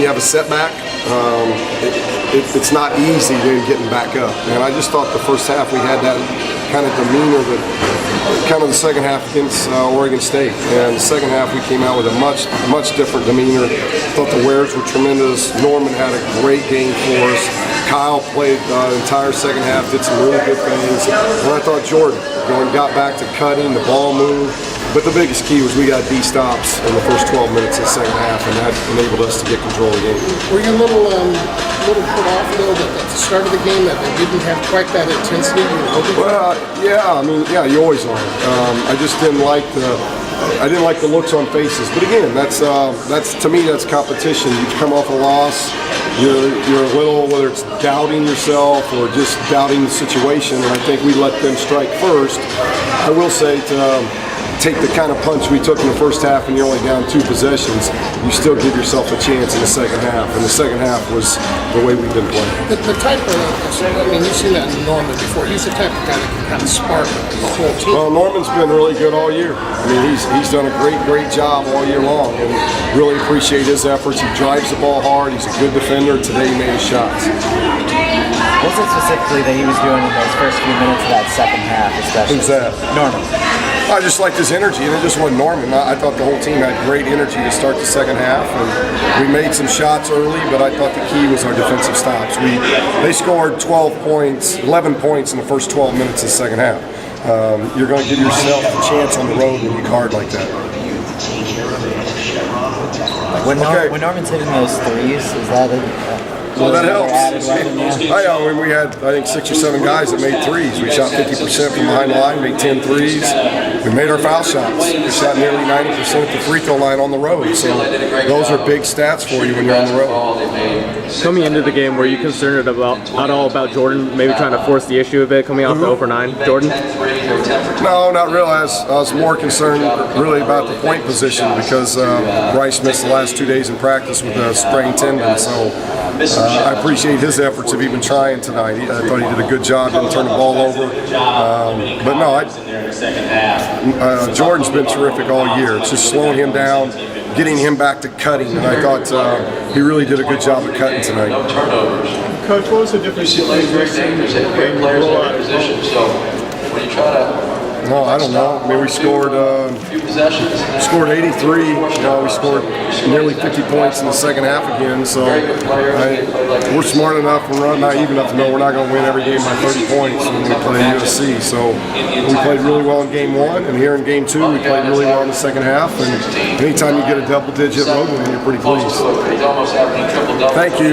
you have a setback, it's not easy then getting back up. And I just thought the first half we had that kind of demeanor that kind of the second half against Oregon State. And the second half we came out with a much different demeanor. Thought the Wares were tremendous. Norman had a great game for us. Kyle played the entire second half, did some really good things. And I thought Jordan got back to cutting, the ball moved. But the biggest key was we got D stops in the first 12 minutes of the second half, and that enabled us to get control of the game. Were you a little put off though that at the start of the game that they didn't have quite that intensity you were hoping for? Well, yeah, I mean, yeah, you always are. I just didn't like the looks on faces. But again, that's to me that's competition. You come off a loss, you're a little, whether it's doubting yourself or just doubting the situation, and I think we let them strike first. I will say to take the kind of punch we took in the first half and you're only down 2 possessions, you still give yourself a chance in the second half. And the second half was the way we've been playing. The type of, I mean, you've seen that in Norman before. He's the type of guy that can kind of spark the whole team. Well, Norman's been really good all year. I mean, he's done a great job all year long, and really appreciate his efforts. He drives the ball hard. He's a good defender. Today he made his shots. What's it specifically that he was doing in those first few minutes of that second half, especially? Who's that? Norman. I just liked his energy, and it just wasn't Norman. I thought the whole team had great energy to start the second half, and we made some shots early, but I thought the key was our defensive stops. They scored 11 points in the first 12 minutes of the second half. You're going to give yourself a chance on the road when you guard like that. When Norman's hitting those threes, is that well, that helps. We had, I think, 6 or 7 guys that made threes. We shot 50% from behind the line, made 10 threes. We made our foul shots. We shot nearly 90% at the free throw line on the road. So those are big stats for you when you're on the road. Coming into the game, were you concerned at all about Jordan maybe trying to force the issue a bit coming off the 0 for 9? Jordan? No, not really. I was more concerned really about the point position because Bryce missed the last 2 days in practice with a sprained tendon. So I appreciate his efforts of even trying tonight. I thought he did a good job, didn't turn the ball over. But no, Jordan's been terrific all year. It's just slowing him down, getting him back to cutting, and I thought he really did a good job of cutting tonight. Coach, what was the difference between this and the blowout? When you try to No, I don't know. I mean, we scored 83. You know, we scored nearly 50 points in the second half again. So we're smart enough and we're naive enough to know we're not going to win every game by 30 points when we play USC. So we played really well in game 1, and here in game 2, we played really well in the second half. And anytime you get a double-digit road win, you're pretty pleased. Thank you.